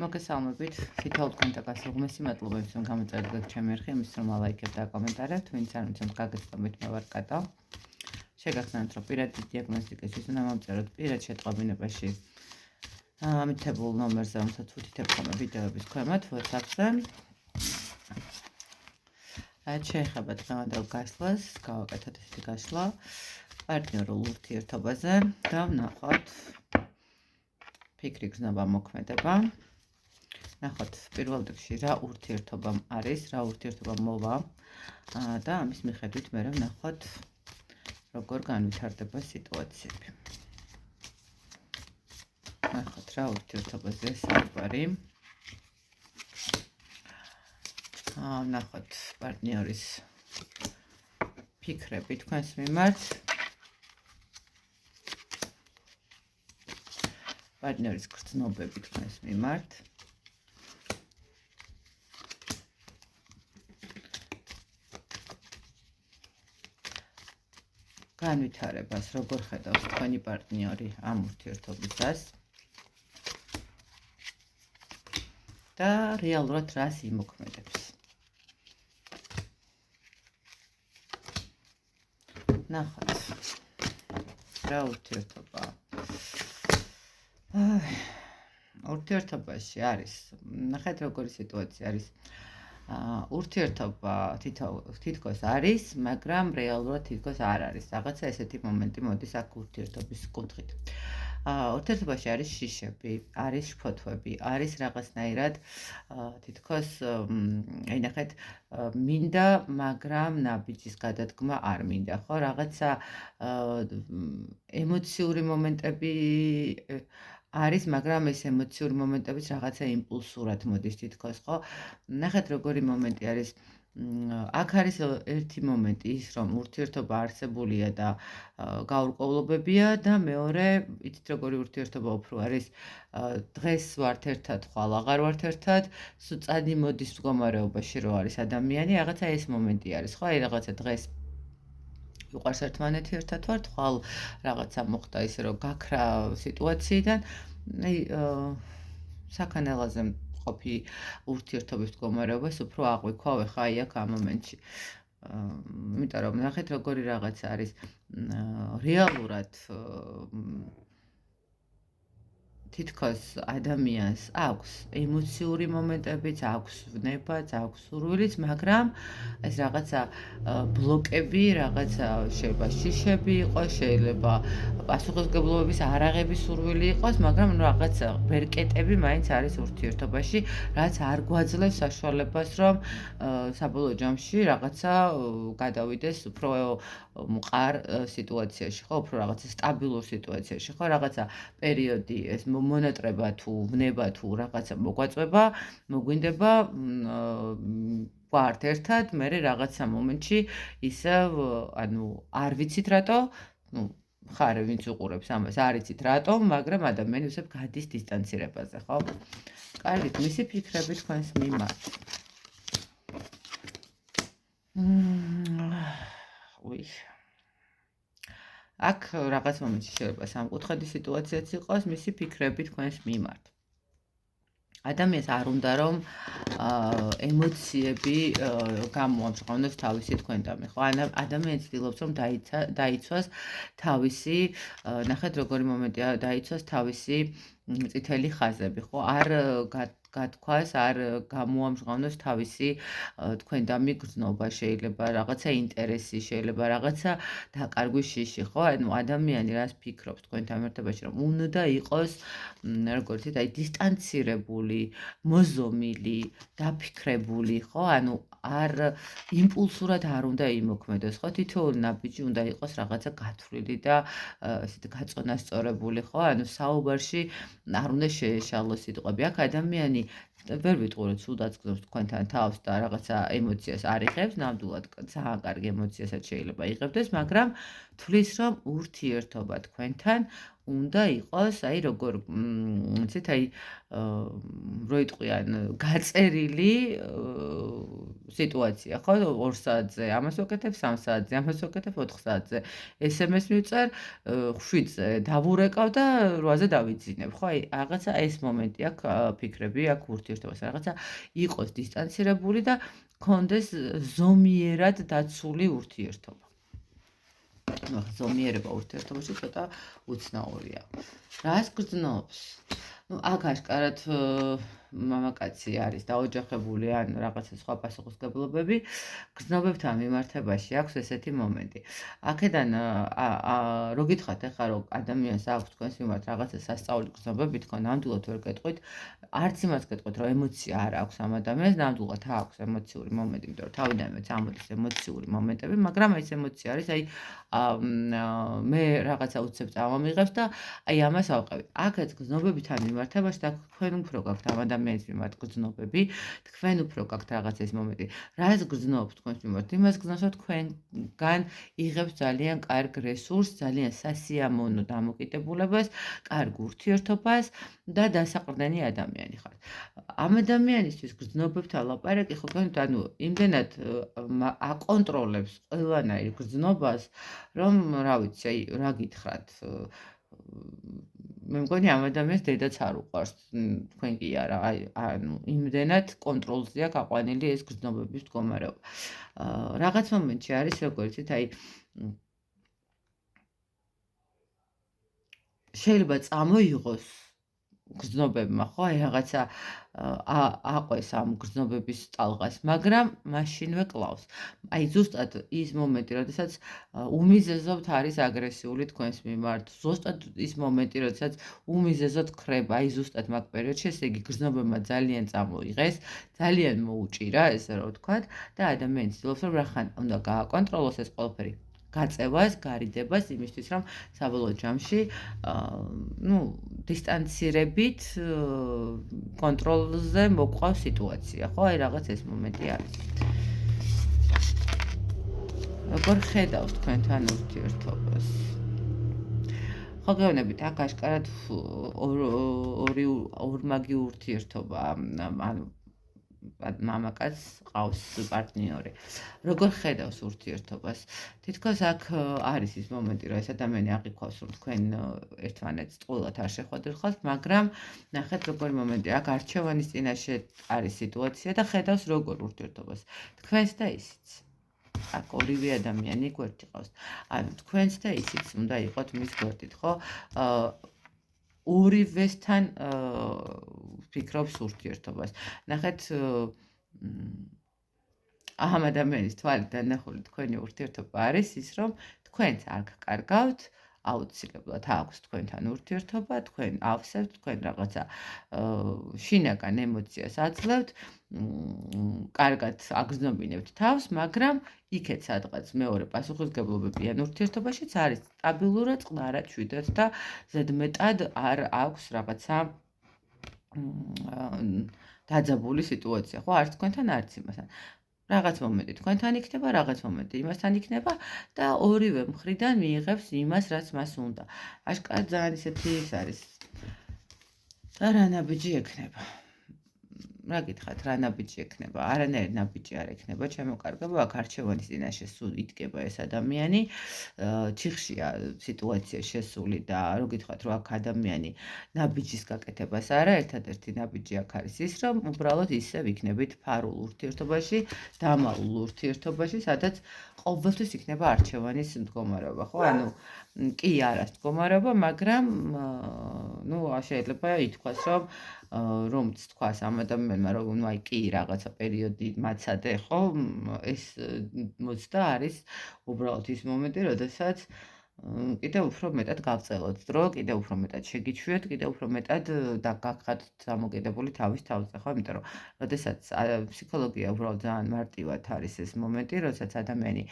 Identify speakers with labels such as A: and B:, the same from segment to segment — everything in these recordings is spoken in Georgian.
A: მოგესალმებით, თითოეულ თქვენთან გასულმესი მადლობა იმის რომ გამოწერეთ ჩემი არხი, იმის რომ ლაიქებთ და კომენტარებთ, ვინც არ მიცემთ გაგეცნობით მე ვარ კატა. შეგახსენებთ რომ პირადი დიაგნოსტიკის ვიზნა მომწეროთ პირად შეტყობინებაში ამითებულ ნომერზე, რომელსაც უთითებ ხოლმე ვიდეოების ქვემოთ WhatsApp-ზე. შეეხება დღევანდელ გასვლას, გავაკეთოთ ესეთი გასვლა პარტნიორულ ურთიერთობაზე და ვნახოთ ფიქრი გზნობა მოქმედება. ნახოთ პირველ რიგში რა ურთიერთობა არის, რა ურთიერთობა მოვა და ამის მიხედვით მე ვნახოთ როგორ განვითარდება სიტუაციები. ნახოთ რა ურთიერთობაზე საუბარი. ნახოთ პარტნიორის ფიქრები თქვენს მიმართ. პარტნიორის გრძნობები თქვენს მიმართ. განვითარებას როგორ ხედავს თქვენი პარტნიორი ამ ურთიერთობისას და რეალურად რას იმოქმედებს. ნახოთ რა ურთიერთობაა. ურთიერთობაში არის, ნახეთ როგორი სიტუაცია არის. ურთიერთობა თითქოს არის, მაგრამ რეალურად თითქოს არ არის. რაღაცა ესეთი მომენტი მოდის აქ ურთიერთობის კუთხით. ურთიერთობაში არის შიშები, არის შფოთვები, არის რაღაცნაირად თითქოს ნახეთ მინდა, მაგრამ ნაბიჯის გადადგმა არ მინდა, ხო? რაღაცა ემოციური მომენტები არის, მაგრამ ეს ემოციური მომენტებიც რაღაცა იმპულსურად მოდის თითქოს, ხო? ნახეთ როგორი მომენტი არის. აქ არის ერთი მომენტი ის, რომ ურთიერთობა არსებულია და გაურკვევლობებია და მეორე, იცით როგორი ურთიერთობა უფრო არის, დღეს ვართ ერთად, ხვალ აღარ ვართ ერთად, წადი მოდის მდგომარეობაში რო არის ადამიანი, რაღაცა ეს მომენტი არის, ხო? აი რაღაცა დღეს ვიყვარს ერთმანეთი ერთად ვართ, ხვალ რაღაცა მოხდა ისე რომ გაქრა სიტუაციიდან, აი საქანელაზე ყოფი ურთიერთობის მდგომარეობას უფრო აღვიქვავ ხა აი აქ ამ მომენტში. იმიტომ რომ ნახეთ როგორი რაღაცა არის რეალურად თითქოს ადამიანს აქვს ემოციური მომენტებიც, აქვს ვნებაც, აქვს სურვილიც, მაგრამ ეს რაღაცა ბლოკები, რაღაცა შეიძლება შიშები იყოს, შეიძლება პასუხისმგებლობის არაღების სურვილი იყოს, მაგრამ რაღაცა ბერკეტები მაინც არის ურთიერთობაში, რაც არ გვაძლევს საშუალებას, რომ საბოლოო ჯამში რაღაცა გადავიდეს უფრო მყარ სიტუაციაში, ხო, უფრო რაღაცა სტაბილურ სიტუაციაში, ხო, რაღაცა პერიოდი ეს მონატრება თუ ვნება თუ რაღაცა მოგვაწვება, მოგვინდება ვართ ერთად, მე რაღაცა მომენტში ისევ ანუ არ ვიცით რატო, ხარ ვინც უყურებს ამას, არ იცით რატომ, მაგრამ ადამიანი ისევ გადის დისტანცირებაზე, ხო? კარგით, მისი ფიქრები თქვენს მიმართ. აქ რაღაც მომენტში შეიძლება სამკუთხედი სიტუაციაც იყოს, მისი ფიქრები თქვენს მიმართ. ადამიანს არ უნდა რომ ემოციები გამოამჟღავნოს თავისი თქვენდამი, ხო? ადამიანი ცდილობს რომ დაიცვას თავისი, ნახეთ როგორი მომენტია, დაიცვას თავისი წითელი ხაზები, ხო? არ გათქვას, არ გამოამჟღავნოს თავისი თქვენდამი გრძნობა, შეიძლება რაღაცა ინტერესი, შეიძლება რაღაცა დაკარგვის შიში, ხო? ანუ ადამიანი რას ფიქრობს თქვენთან ერთობაში, რომ უნდა იყოს, როგორც იცით, აი დისტანცირებული, მოზომილი, დაფიქრებული, ხო? ანუ არ იმპულსურად არ უნდა იმოქმედოს, ხო? თითოეული ნაბიჯი უნდა იყოს რაღაცა გათვლილი და ესეთ გაწონასწორებული, ხო? ანუ საუბარში არ უნდა შეეშალოს სიტყვები. აქ ადამიანი ვერ ვიტყურეთ, სულაც გზობს თქვენთან თავს და რაღაცა ემოციას არ იღებს, ნამდვილად ძალიან კარგი ემოციასაც შეიძლება იღებდეს, მაგრამ თვლის, რომ ურთიერთობა თქვენთან უნდა იყოს, აი როგორ იცით, აი რო იტყვიან გაწერილი სიტუაცია, ხო? 2 საათზე, ამას ვაკეთებ 3 საათზე, ამას ვაკეთებ 4 საათზე. SMS მივწერ 7-ზე, დავურეკავ და 8-ზე დავიძინებ, ხო? აი რაღაცა ეს მომენტი აქვს, ფიქრები აქვს ურთიერთობასთან, რაღაცა იყოს დისტანცირებული და კონდეს ზომიერად დაცული ურთიერთობა. ზომიერება ურთიერთობაში ცოტა უცნაურია. რას გრძნობს? აქ აშკარად მამაკაცი არის დაოჯახებული ან რაღაცა სხვა პასუხისმგებლობები, გრძნობებთან მიმართებაში აქვს ესეთი მომენტი. აქედან რო გითხრათ ახლა რომ ადამიანს აქვს თქვენს მიმართ რაღაცა სასწაული გრძნობები, თქვენ ნამდვილად ვერ გეტყვით, არც იმას გეტყვით, რომ ემოცია არ აქვს ამ ადამიანს, ნამდვილად აქვს ემოციური მომენტი, იმიტომ რომ თავიდანვე წამოდის ემოციური მომენტები, მაგრამ ეს ემოცია არის აი მე რაღაცა უცებ წამომიღებს და აი ამას ავყევი. აქაც გრძნობებთან მიმართებაში და თქვენ უფრო გაქვთ ამ ადამიანის მიმართ გრძნობები, თქვენ უფრო გაქვთ რაღაც ეს მომენტი. რას გრძნობთ თქვენს მიმართ? იმას გრძნობს, რომ თქვენგან იღებს ძალიან კარგ რესურსს, ძალიან სასიამოვნო დამოკიდებულებას, კარგ ურთიერთობას და დასაყრდენი ადამიანი ხართ. ამ ადამიანისთვის გრძნობებთან ლაპარაკი ხო თქვენ ანუ იმდენად აკონტროლებს ყველანაირ გრძნობას, რომ რა ვიცი, აი რა გითხრათ, მე მგონი ამ ადამიანს დედაც არ უყვარს, თქვენ კი არა, აი ანუ იმდენად კონტროლზეა გაყვანილი ეს გრძნობების მდგომარეობა. რაღაც მომენტში არის როგორც იცით, აი შეიძლება წამოიღოს გრძნობებმა, ხო, აი რაღაცა აყვეს ამ გრძნობების ტალღას, მაგრამ მაშინვე კლავს. აი ზუსტად ის მომენტი, როდესაც უმიზეზოდ არის აგრესიული თქვენს მიმართ, ზუსტად ის მომენტი, როდესაც უმიზეზოდ ხრება, აი ზუსტად მაგ პერიოდში, ესე იგი გრძნობებმა ძალიან წამოიღეს, ძალიან მოუჭირა, ესე რომ ვთქვათ, და ადამიანი ცდილობს, რომ რახან უნდა გააკონტროლოს ეს ყველაფერი. გაწევას, გარიდებას იმისთვის, რომ საბოლოო ჯამში დისტანცირებით კონტროლზე მოყვავს სიტუაცია, ხო? აი რაღაც ეს მომენტი არის. როგორ ხედავს თქვენთან ურთიერთობას? ხო გეუბნებით, აქ აშკარად ორმაგი ურთიერთობა, ანუ მამაკაც ყავს პარტნიორი. როგორ ხედავს ურთიერთობას? თითქოს აქ არის ის მომენტი, რომ ეს ადამიანი აღიქვავს, რომ თქვენ ერთმანეთს ტყუილად არ შეხვედრიხართ, მაგრამ ნახეთ როგორი მომენტი, აქ არჩევანის წინაშე არის სიტუაცია და ხედავს როგორ ურთიერთობას. თქვენს და ისიც. აქ ორივე ადამიანი გვერდში ყავს. ანუ თქვენს და ისიც უნდა იყოთ მის გვერდით, ხო? ორივესთან ფიქრობს ურთიერთობას. ნახეთ ამ ადამიანის თვალიდან ნახული თქვენი ურთიერთობა არის ის, რომ თქვენც არ გკარგავთ, აუცილებლად აქვს თქვენთან ურთიერთობა, თქვენ ავსებთ, თქვენ რაღაცა შინაგან ემოციას აძლევთ, კარგად აგრძნობინებთ თავს, მაგრამ იქეთ სადღაც მეორე პასუხისმგებლობები ან ურთიერთობაშიც არის სტაბილურად წყნარად შვიდად და ზედმეტად არ აქვს რაღაცა დაძაბული სიტუაცია, ხო, არც თქვენთან, არც იმასთან. რაღაც მომენტი თქვენთან იქნება, რაღაც მომენტი იმასთან იქნება და ორივე მხრიდან მიიღებს იმას, რაც მას უნდა. აშკარად ძალიან ისეთი ის არის. და რა ნაბიჯი ექნება? რა გითხრათ, რა ნაბიჯი ექნება? არანაირი ნაბიჯი არ ექნება, ჩემო კარგებო, აქ არჩევანის წინაშე სულ იდგება ეს ადამიანი, ჩიხშია სიტუაცია შესული და რო გითხრათ, რომ აქ ადამიანი ნაბიჯის გაკეთებას არა, ერთადერთი ნაბიჯი აქ არის ის, რომ უბრალოდ ისევ იქნებით ფარულ ურთიერთობაში, დამალულ ურთიერთობაში, სადაც ყოველთვის იქნება არჩევანის მდგომარეობა, ხო? ანუ კი არა მდგომარეობა, მაგრამ შეიძლება ითქვას, რომც თქვას ამ ადამიანმა, რომ აი კი რაღაცა პერიოდი მაცადე, ხო? ეს მოცდა არის უბრალოდ ის მომენტი, როდესაც კიდევ უფრო მეტად გავწელოთ დრო, კიდევ უფრო მეტად შეგიჩვიოთ, კიდევ უფრო მეტად გაგხადოთ დამოკიდებული თავის თავზე, ხო? იმიტომ რომ როდესაც ფსიქოლოგია უბრალოდ ძალიან მარტივად არის ეს მომენტი, როდესაც ადამიანი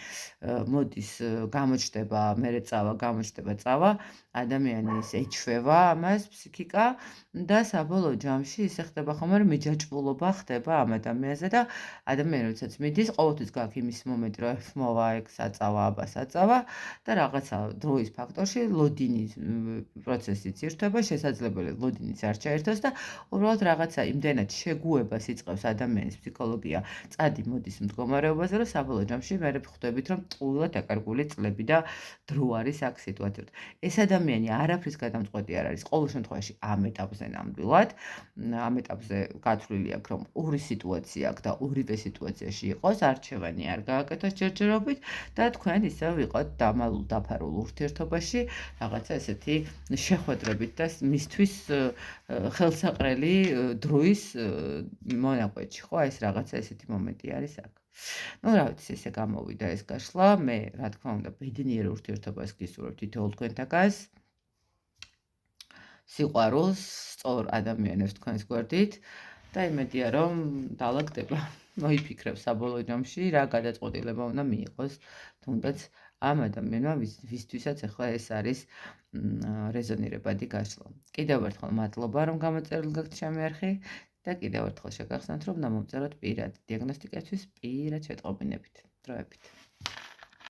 A: მოდის, გამოჩნდება, მერე წავა, გამოჩნდება, წავა, ადამიანის ეჩვევა ამას ფსიქიკა და საბოლოო ჯამში ისე ხდება ხოლმე, რომ მიჯაჭვულობა ხდება ამ ადამიანზე და ადამიანი როდესაც მიდის, ყოველთვის გაქვს იმის მომენტი, რომ მოვა ეგ საწავა, აბა საწავა და რაღაცა დროის ფაქტორში ლოდინის პროცესიც ირთვება, შესაძლებელი ლოდინიც არ ჩაერთოს და უბრალოდ რაღაცა იმდენად შეგუებას იწყებს ადამიანის ფსიქოლოგია, წადი მოდის მდგომარეობაზე, რომ საბოლოო ჯამში მე ხვდებით, რომ ტყუილად დაკარგული წლები და დრო არის აქ სიტუაციურად. ეს ადამიანი არაფრის გადამწყვეტი არ არის, ყოველ შემთხვევაში ამ ეტაპზე ნამდვილად, ამ ეტაპზე გათვლილი აქვს, რომ ორი სიტუაცია აქვს და ორივე სიტუაციაში იყოს, არჩევანი არ გააკეთოს ჯერჯერობით და თქვენ ისევ ვიყოთ დაფარულ ურთიერთობაში, რაღაცა ესეთი შეხვედრებით და მისთვის ხელსაყრელი დროის მონაკვეთში, ხო, ეს რაღაცა ესეთი მომენტი არის აქ. Ну, რა ვიცი, ესე გამოვიდა ეს გაშლა, მე რა თქმა უნდა ბედნიერ ურთიერთობას გისურვებ თითოეულ თქვენთაგანს. სიყვარულს, სწორ ადამიანებს თქვენს გვერდით და იმედია, რომ დაალაგდება. მოიფიქრებ საბოლოო ჯამში რა გადაწყვეტილება უნდა მიიღოს, თუნდაც ამ ადამიანმა, ვისთვისაც ახლა ეს არის რეზონირებადი გაშლა. კიდევ ერთხელ მადლობა, რომ გამოწერილი გაქვთ ჩემი არხი და კიდევ ერთხელ შეგახსენოთ, რომ მომწეროთ პირად დიაგნოსტიკაციის პირად შეტყობინებით. დროებით.